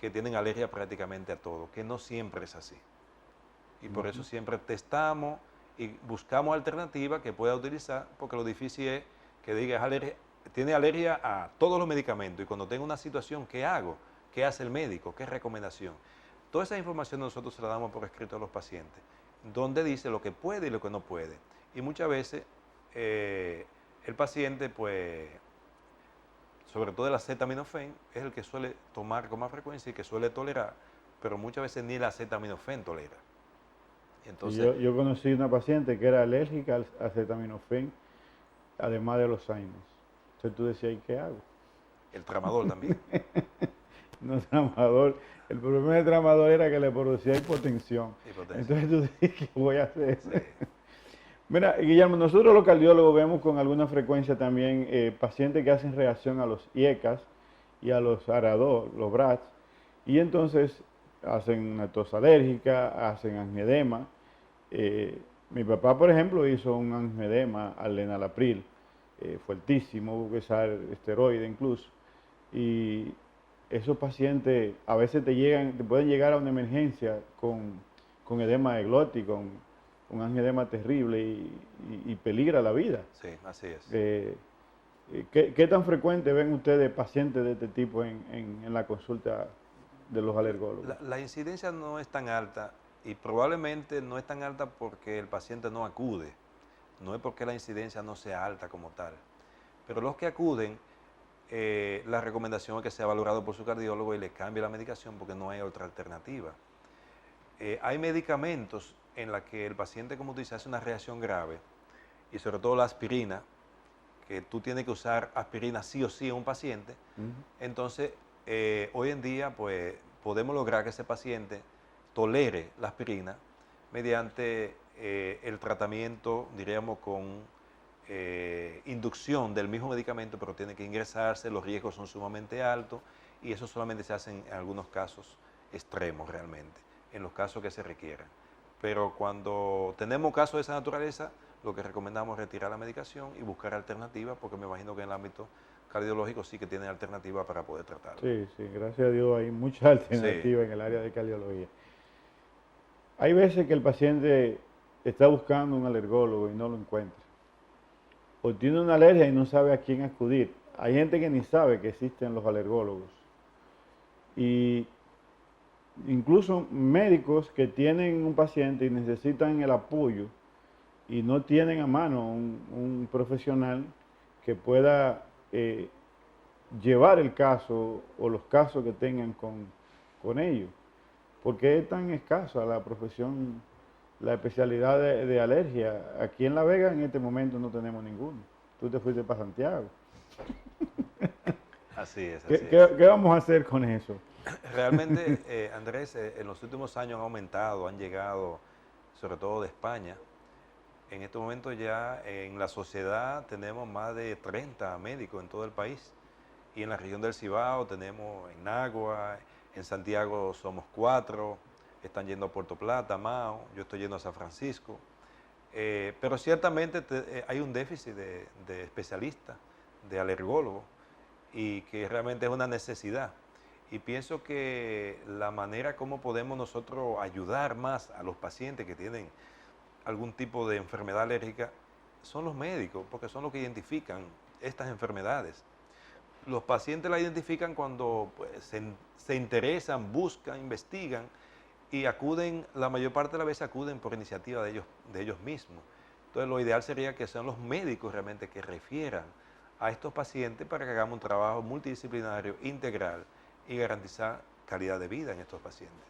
que tienen alergia prácticamente a todo, que no siempre es así. Y por eso siempre testamos y buscamos alternativas que pueda utilizar, porque lo difícil es que diga tiene alergia a todos los medicamentos y cuando tengo una situación, ¿qué hago? ¿Qué hace el médico? ¿Qué recomendación? Toda esa información nosotros se la damos por escrito a los pacientes, donde dice lo que puede y lo que no puede. Y muchas veces el paciente, pues, sobre todo el acetaminofén, es el que suele tomar con más frecuencia y que suele tolerar, pero muchas veces ni el acetaminofén tolera. Entonces, yo conocí una paciente que era alérgica al acetaminofén, además de los AINES. Entonces tú decías, ¿y qué hago? El tramador también. No, tramador. El problema del tramador era que le producía hipotensión. Entonces tú decías, ¿qué voy a hacer? Sí. Mira, Guillermo, nosotros los cardiólogos vemos con alguna frecuencia también pacientes que hacen reacción a los IECAS y a los ARA2, los BRATs, y entonces hacen una tos alérgica, hacen angioedema. Mi papá, por ejemplo, hizo un angioedema al enalapril, fuertísimo, hubo que usar esteroide incluso, y esos pacientes a veces te pueden llegar a una emergencia con edema de glotis, con un angioedema terrible y peligra la vida. Sí, así es. ¿Qué tan frecuente ven ustedes pacientes de este tipo en la consulta de los alergólogos? La incidencia no es tan alta y probablemente no es tan alta porque el paciente no acude. No es porque la incidencia no sea alta como tal. Pero los que acuden, la recomendación es que sea valorado por su cardiólogo y le cambie la medicación porque no hay otra alternativa. Hay medicamentos en la que el paciente, como tú dices, hace una reacción grave, y sobre todo la aspirina, que tú tienes que usar aspirina sí o sí en un paciente. Entonces, hoy en día, pues, podemos lograr que ese paciente tolere la aspirina mediante el tratamiento, diríamos, con inducción del mismo medicamento, pero tiene que ingresarse, los riesgos son sumamente altos, y eso solamente se hace en algunos casos extremos realmente, en los casos que se requieran. Pero cuando tenemos casos de esa naturaleza, lo que recomendamos es retirar la medicación y buscar alternativas, porque me imagino que en el ámbito cardiológico sí que tienen alternativas para poder tratarlo. Sí, sí, gracias a Dios hay muchas alternativas en el área de cardiología. Hay veces que el paciente está buscando un alergólogo y no lo encuentra. O tiene una alergia y no sabe a quién acudir. Hay gente que ni sabe que existen los alergólogos. Y incluso médicos que tienen un paciente y necesitan el apoyo y no tienen a mano un profesional que pueda llevar el caso o los casos que tengan con ellos. Porque es tan escasa la profesión, la especialidad de alergia. Aquí en La Vega en este momento no tenemos ninguno. Tú te fuiste para Santiago. Así es. ¿Qué vamos a hacer con eso? Realmente, Andrés, en los últimos años han aumentado, han llegado, sobre todo de España. En este momento ya en la sociedad tenemos más de 30 médicos en todo el país. Y en la región del Cibao tenemos en Nagua, en Santiago somos 4, están yendo a Puerto Plata, Mao, yo estoy yendo a San Francisco. Pero ciertamente hay un déficit de especialistas, de alergólogos, y que realmente es una necesidad. Y pienso que la manera como podemos nosotros ayudar más a los pacientes que tienen algún tipo de enfermedad alérgica son los médicos, porque son los que identifican estas enfermedades. Los pacientes la identifican cuando pues, se interesan, buscan, investigan y acuden, la mayor parte de las veces acuden por iniciativa de ellos mismos. Entonces lo ideal sería que sean los médicos realmente que refieran a estos pacientes para que hagamos un trabajo multidisciplinario, integral y garantizar calidad de vida en estos pacientes.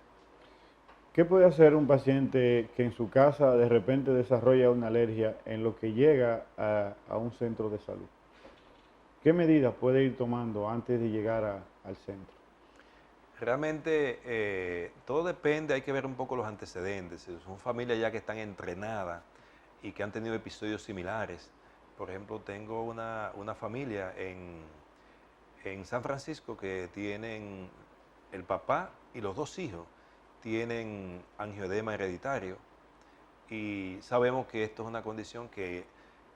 ¿Qué puede hacer un paciente que en su casa de repente desarrolla una alergia en lo que llega a un centro de salud? ¿Qué medidas puede ir tomando antes de llegar al centro? Realmente todo depende, hay que ver un poco los antecedentes. Son familias ya que están entrenadas y que han tenido episodios similares. Por ejemplo, tengo una familia en San Francisco que tienen el papá y los 2 hijos tienen angioedema hereditario y sabemos que esto es una condición que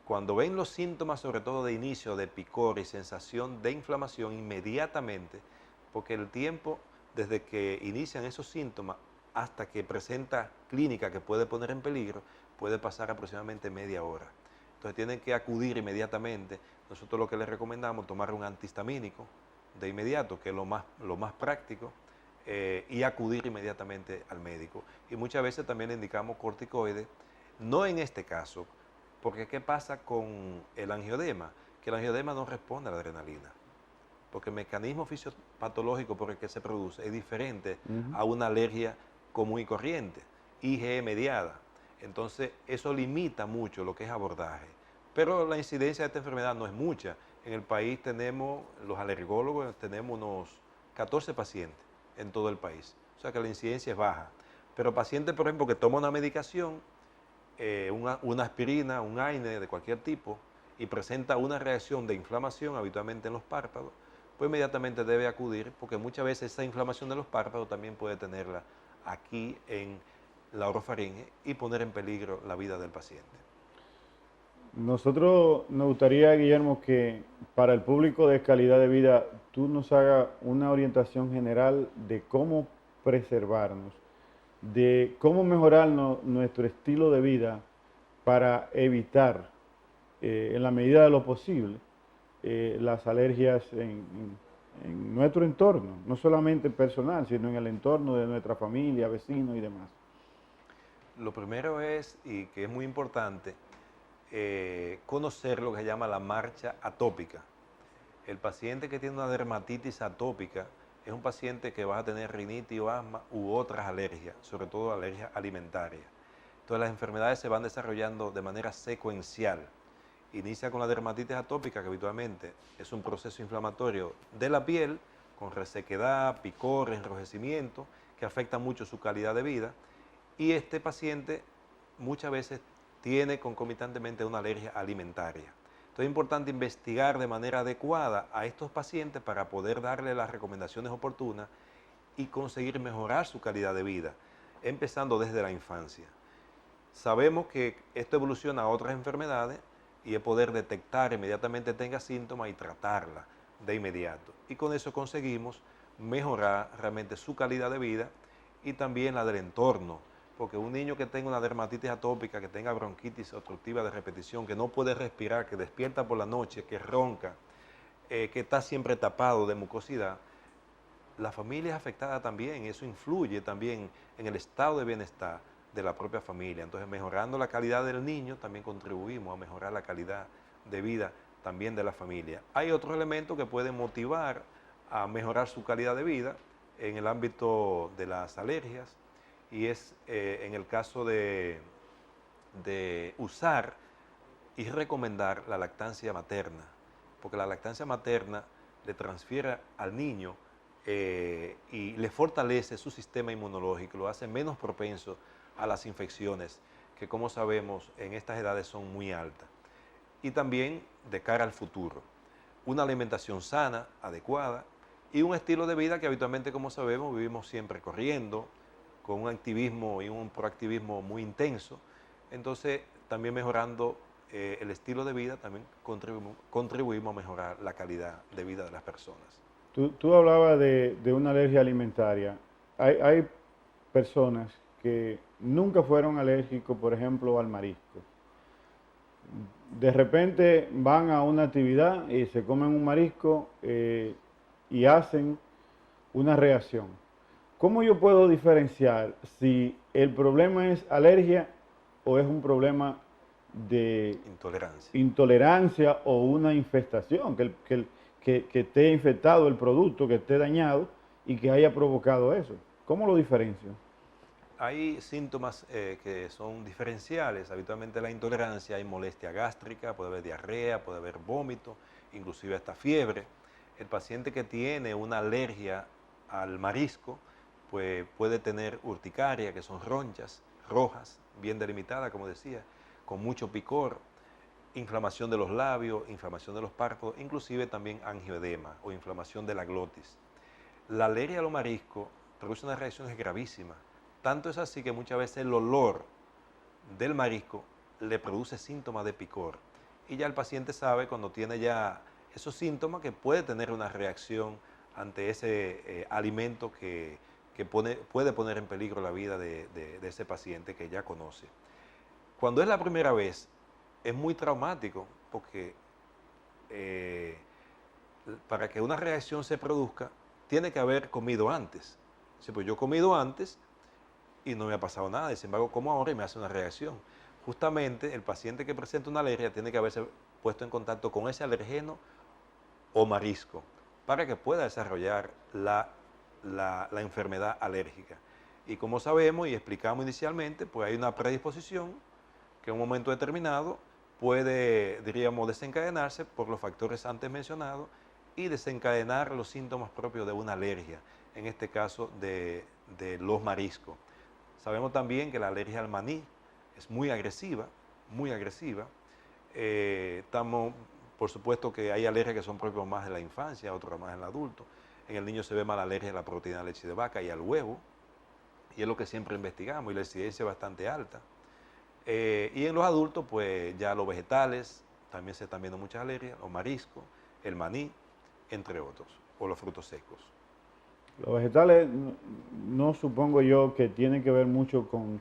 cuando ven los síntomas, sobre todo de inicio de picor y sensación de inflamación, inmediatamente, porque el tiempo desde que inician esos síntomas hasta que presenta clínica que puede poner en peligro, puede pasar aproximadamente media hora. Entonces tienen que acudir inmediatamente. Nosotros lo que les recomendamos es tomar un antihistamínico de inmediato, que es lo más práctico, y acudir inmediatamente al médico. Y muchas veces también le indicamos corticoides, no en este caso, porque ¿qué pasa con el angioedema? Que el angioedema no responde a la adrenalina, porque el mecanismo fisiopatológico por el que se produce es diferente a una alergia común y corriente, IgE mediada. Entonces eso limita mucho lo que es abordaje. Pero la incidencia de esta enfermedad no es mucha. En el país tenemos, los alergólogos, tenemos unos 14 pacientes en todo el país. O sea que la incidencia es baja. Pero pacientes, por ejemplo, que toman una medicación, una aspirina, un AINE de cualquier tipo, y presenta una reacción de inflamación, habitualmente en los párpados, pues inmediatamente debe acudir, porque muchas veces esa inflamación de los párpados también puede tenerla aquí en la orofaringe y poner en peligro la vida del paciente. Nosotros nos gustaría, Guillermo, que para el público de calidad de vida tú nos hagas una orientación general de cómo preservarnos, de cómo mejorar nuestro estilo de vida para evitar, en la medida de lo posible, las alergias en nuestro entorno, no solamente personal, sino en el entorno de nuestra familia, vecinos y demás. Lo primero es, y que es muy importante, conocer lo que se llama la marcha atópica. El paciente que tiene una dermatitis atópica es un paciente que va a tener rinitis o asma u otras alergias, sobre todo alergias alimentarias. Entonces las enfermedades se van desarrollando de manera secuencial. Inicia con la dermatitis atópica, que habitualmente es un proceso inflamatorio de la piel, con resequedad, picor, enrojecimiento, que afecta mucho su calidad de vida. Y este paciente muchas veces tiene concomitantemente una alergia alimentaria. Entonces es importante investigar de manera adecuada a estos pacientes para poder darle las recomendaciones oportunas y conseguir mejorar su calidad de vida, empezando desde la infancia. Sabemos que esto evoluciona a otras enfermedades y es poder detectar inmediatamente tenga síntomas y tratarla de inmediato. Y con eso conseguimos mejorar realmente su calidad de vida y también la del entorno, porque un niño que tenga una dermatitis atópica, que tenga bronquitis obstructiva de repetición, que no puede respirar, que despierta por la noche, que ronca, que está siempre tapado de mucosidad, la familia es afectada también, eso influye también en el estado de bienestar de la propia familia. Entonces, mejorando la calidad del niño, también contribuimos a mejorar la calidad de vida también de la familia. Hay otros elementos que pueden motivar a mejorar su calidad de vida en el ámbito de las alergias, y es en el caso de usar y recomendar la lactancia materna, porque la lactancia materna le transfiere al niño y le fortalece su sistema inmunológico, lo hace menos propenso a las infecciones, que como sabemos en estas edades son muy altas. Y también de cara al futuro, una alimentación sana, adecuada, y un estilo de vida que habitualmente, como sabemos, vivimos siempre corriendo, con un activismo y un proactivismo muy intenso. Entonces, también mejorando el estilo de vida, también contribuimos a mejorar la calidad de vida de las personas. Tú hablabas de una alergia alimentaria. Hay personas que nunca fueron alérgicos, por ejemplo, al marisco. De repente van a una actividad y se comen un marisco y hacen una reacción. ¿Cómo yo puedo diferenciar si el problema es alergia o es un problema de intolerancia o una infestación, que esté infectado el producto, que esté dañado y que haya provocado eso? ¿Cómo lo diferencio? Hay síntomas que son diferenciales. Habitualmente la intolerancia, hay molestia gástrica, puede haber diarrea, puede haber vómito, inclusive hasta fiebre. El paciente que tiene una alergia al marisco, pues puede tener urticaria, que son ronchas rojas, bien delimitadas, como decía, con mucho picor, inflamación de los labios, inflamación de los párpados, inclusive también angioedema o inflamación de la glotis. La alergia a los mariscos produce unas reacciones gravísimas. Tanto es así que muchas veces el olor del marisco le produce síntomas de picor. Y ya el paciente sabe cuando tiene ya esos síntomas que puede tener una reacción ante ese alimento que puede poner en peligro la vida de ese paciente que ya conoce. Cuando es la primera vez, es muy traumático porque para que una reacción se produzca, tiene que haber comido antes. Sí, pues yo he comido antes y no me ha pasado nada, sin embargo como ahora y me hace una reacción. Justamente el paciente que presenta una alergia tiene que haberse puesto en contacto con ese alergeno o marisco para que pueda desarrollar la enfermedad alérgica. Y como sabemos y explicamos inicialmente, pues hay una predisposición que en un momento determinado puede, diríamos, desencadenarse por los factores antes mencionados y desencadenar los síntomas propios de una alergia, en este caso de los mariscos. Sabemos también que la alergia al maní es muy agresiva, muy agresiva. Por supuesto que hay alergias que son propias más de la infancia, otras más en el adulto. En el niño se ve más la alergia a la proteína de leche de vaca y al huevo, y es lo que siempre investigamos, y la incidencia es bastante alta. Y en los adultos, pues ya los vegetales, también se están viendo muchas alergias, los mariscos, el maní, entre otros, o los frutos secos. Los vegetales, no supongo yo que tienen que ver mucho con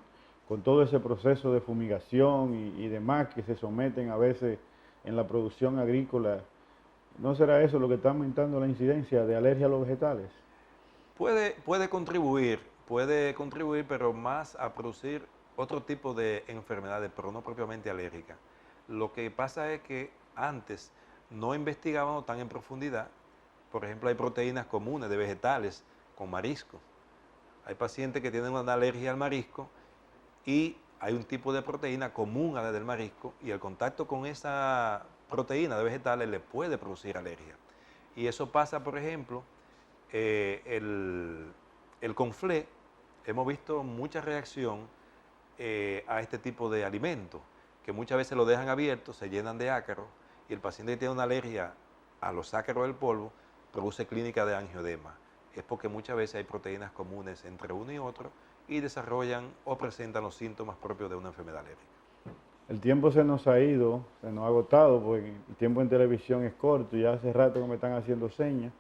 todo ese proceso de fumigación y demás que se someten a veces en la producción agrícola. ¿No será eso lo que está aumentando la incidencia de alergia a los vegetales? Puede contribuir, pero más a producir otro tipo de enfermedades, pero no propiamente alérgicas. Lo que pasa es que antes no investigábamos tan en profundidad. Por ejemplo, hay proteínas comunes de vegetales con marisco. Hay pacientes que tienen una alergia al marisco y hay un tipo de proteína común a la del marisco y el contacto con esa proteína de vegetales le puede producir alergia. Y eso pasa, por ejemplo, el conflé. Hemos visto mucha reacción a este tipo de alimentos, que muchas veces lo dejan abierto, se llenan de ácaros y el paciente que tiene una alergia a los ácaros del polvo produce clínica de angioedema. Es porque muchas veces hay proteínas comunes entre uno y otro y desarrollan o presentan los síntomas propios de una enfermedad alérgica. El tiempo se nos ha ido, se nos ha agotado, porque el tiempo en televisión es corto, ya hace rato que me están haciendo señas.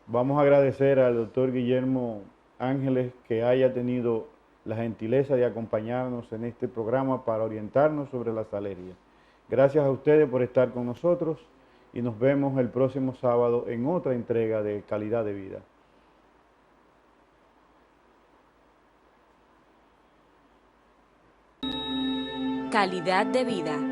Vamos a agradecer al doctor Guillermo Ángeles que haya tenido la gentileza de acompañarnos en este programa para orientarnos sobre las alergias. Gracias a ustedes por estar con nosotros y nos vemos el próximo sábado en otra entrega de Calidad de Vida. Calidad de vida.